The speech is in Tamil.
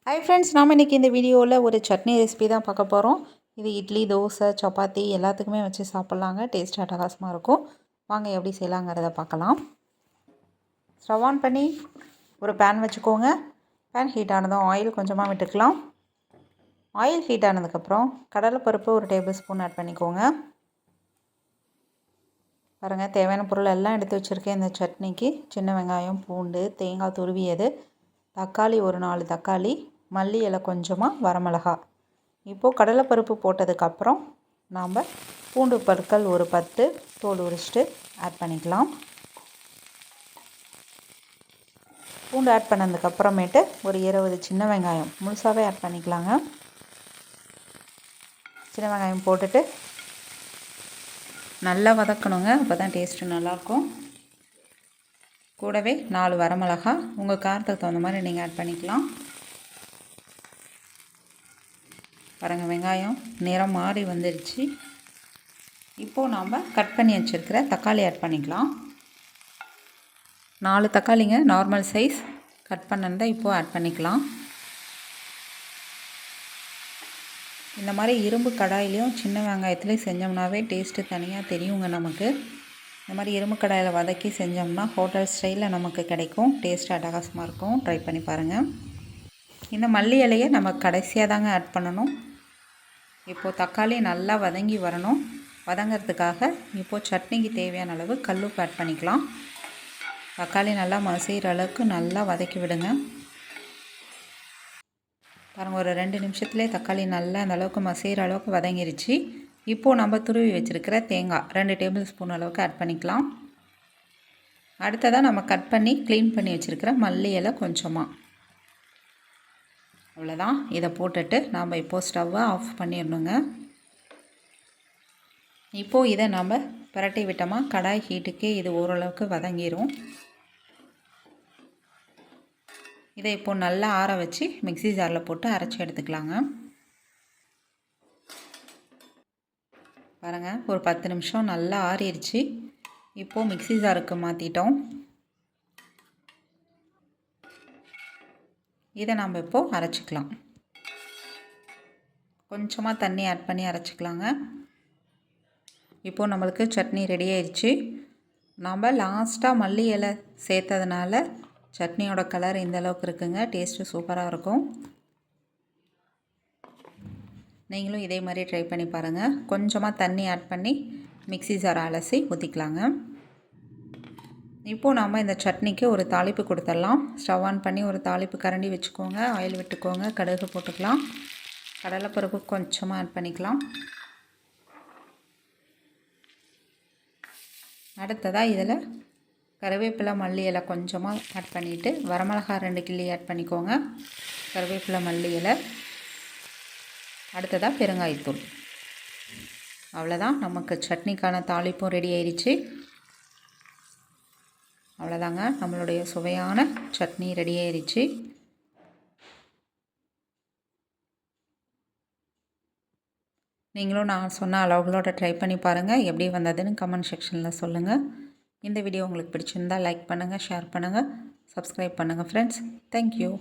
ஹாய் ஃப்ரெண்ட்ஸ், நாம் இன்றைக்கி இந்த வீடியோவில் ஒரு சட்னி ரெசிபி தான் பார்க்க போகிறோம். இது இட்லி, தோசை, சப்பாத்தி எல்லாத்துக்குமே வச்சு சாப்பிட்லாங்க. டேஸ்ட் அட்டகாசமாக இருக்கும். வாங்க எப்படி செய்யலாங்கிறத பார்க்கலாம். ஸ்டவ் ஆன் பண்ணி ஒரு பேன் வச்சுக்கோங்க. பேன் ஹீட் ஆனதும் ஆயில் கொஞ்சமாக விட்டுக்கலாம். ஆயில் ஹீட் ஆனதுக்கப்புறம் கடலைப்பருப்பு ஒரு டேபிள் ஸ்பூன் ஆட் பண்ணிக்கோங்க. பாருங்கள், தேவையான பொருள் எல்லாம் எடுத்து வச்சுருக்கேன் இந்த சட்னிக்கு. சின்ன வெங்காயம், பூண்டு, தேங்காய் துருவியது, தக்காளி ஒரு 4 தக்காளி, மல்லி இலை கொஞ்சமாக, வரமிளகா. இப்போது கடலைப்பருப்பு போட்டதுக்கப்புறம் நாம் பூண்டு பற்கள் ஒரு 10 தோல் உரிச்சிட்டு ஆட் பண்ணிக்கலாம். பூண்டு ஆட் பண்ணதுக்கப்புறமேட்டு ஒரு 20 சின்ன வெங்காயம் முழுசாகவே ஆட் பண்ணிக்கலாங்க. சின்ன வெங்காயம் போட்டுட்டு நல்லா வதக்கணுங்க. அப்போ தான் டேஸ்ட்டு நல்லாயிருக்கும். கூடவே 4 வரமிளகா உங்கள் காரத்துக்கு தகுந்த மாதிரி நீங்கள் ஆட் பண்ணிக்கலாம். பாருங்கள், வெங்காயம் நிறம் மாறி வந்துடுச்சு. இப்போது நாம் கட் பண்ணி வச்சுருக்கிற தக்காளி ஆட் பண்ணிக்கலாம். 4 தக்காளிங்க, நார்மல் சைஸ் கட் பண்ணதை இப்போது ஆட் பண்ணிக்கலாம். இந்த மாதிரி இரும்பு கடாயிலையும் சின்ன வெங்காயத்துலேயும் செஞ்சோம்னாவே டேஸ்ட்டு தனியாக தெரியுங்க நமக்கு. இந்த மாதிரி இரும்பு கடாயில் வதக்கி செஞ்சோம்னா ஹோட்டல் ஸ்டைலில் நமக்கு கிடைக்கும். டேஸ்ட்டு அட்டகாசமாக இருக்கும். ட்ரை பண்ணி பாருங்கள். இந்த மல்லி இலையை நம்ம கடைசியாக தாங்க ஆட் பண்ணணும். இப்போது தக்காளி நல்லா வதங்கி வரணும். வதங்கிறதுக்காக இப்போது சட்னிக்கு தேவையான அளவு கல்லுப்பு ஆட் பண்ணிக்கலாம். தக்காளி நல்லா மசிகிற அளவுக்கு நல்லா வதக்கி விடுங்க. பாருங்கள், ஒரு 2 நிமிஷத்துலேயே தக்காளி நல்லா அந்த அளவுக்கு மசிகிற அளவுக்கு வதங்கிருச்சு. இப்போது நம்ம துருவி வச்சுருக்கிற தேங்காய் 2 டேபிள் ஸ்பூன் அளவுக்கு ஆட் பண்ணிக்கலாம். அடுத்ததாக நம்ம கட் பண்ணி க்ளீன் பண்ணி வச்சுருக்கிற மல்லி இலை கொஞ்சமாக. அவ்வளோதான். இதை போட்டுட்டு நாம் இப்போது ஸ்டவ்வை ஆஃப் பண்ணிடணுங்க. இப்போது இதை நம்ம பரட்டி விட்டோமா கடாய் ஹீட்டுக்கே இது ஓரளவுக்கு வதங்கிடும். இதை இப்போது நல்லா ஆற வச்சு மிக்ஸி ஜாரில் போட்டு அரைச்சி எடுத்துக்கலாங்க. பாருங்கள், ஒரு 10 நிமிஷம் நல்லா ஆறிடுச்சு. இப்போது மிக்ஸி ஜாருக்கு மாற்றிட்டோம். இதை நம்ம இப்போது அரைச்சிக்கலாம். கொஞ்சமாக தண்ணி ஆட் பண்ணி அரைச்சிக்கலாங்க. இப்போது நம்மளுக்கு சட்னி ரெடி ஆயிடுச்சு. நம்ம லாஸ்ட்டாக மல்லி இலை சேர்த்ததுனால சட்னியோட கலர் இந்த அளவுக்கு இருக்குங்க. டேஸ்ட்டு சூப்பராக இருக்கும். நீங்களும் இதே மாதிரி ட்ரை பண்ணி பாருங்கள். கொஞ்சமாக தண்ணி ஆட் பண்ணி மிக்ஸி ஜாரை அலசி ஊற்றிக்கலாங்க. இப்போது நம்ம இந்த சட்னிக்கு ஒரு தாளிப்பு கொடுத்துடலாம். ஸ்டவ் ஆன் பண்ணி ஒரு தாளிப்பு கரண்டி வச்சுக்கோங்க. ஆயில் விட்டுக்கோங்க. கடுகு போட்டுக்கலாம். கடலைப்பருப்பு கொஞ்சமாக ஆட் பண்ணிக்கலாம். அடுத்ததாக இதில் கருவேப்பிலை, மல்லி இலை கொஞ்சமாக ஆட் பண்ணிவிட்டு வரமிளகா 2 கிள்ளி ஆட் பண்ணிக்கோங்க. கருவேப்பிலை, மல்லி இலை. அடுத்ததாக பெருங்காயத்தூள். அவ்வளோதான், நமக்கு சட்னிக்கான தாளிப்பும் ரெடி ஆயிடுச்சு. அவ்வளோதாங்க, நம்மளுடைய சுவையான சட்னி ரெடி ஆயிடுச்சு. நீங்களும் நான் சொன்ன அளவுகளோட ட்ரை பண்ணி பாருங்கள். எப்படி வந்ததுன்னு கமெண்ட் செக்ஷனில் சொல்லுங்கள். இந்த வீடியோ உங்களுக்கு பிடிச்சிருந்தால் லைக் பண்ணுங்கள், ஷேர் பண்ணுங்கள், சப்ஸ்கிரைப் பண்ணுங்கள் ஃப்ரெண்ட்ஸ். தேங்க்யூ.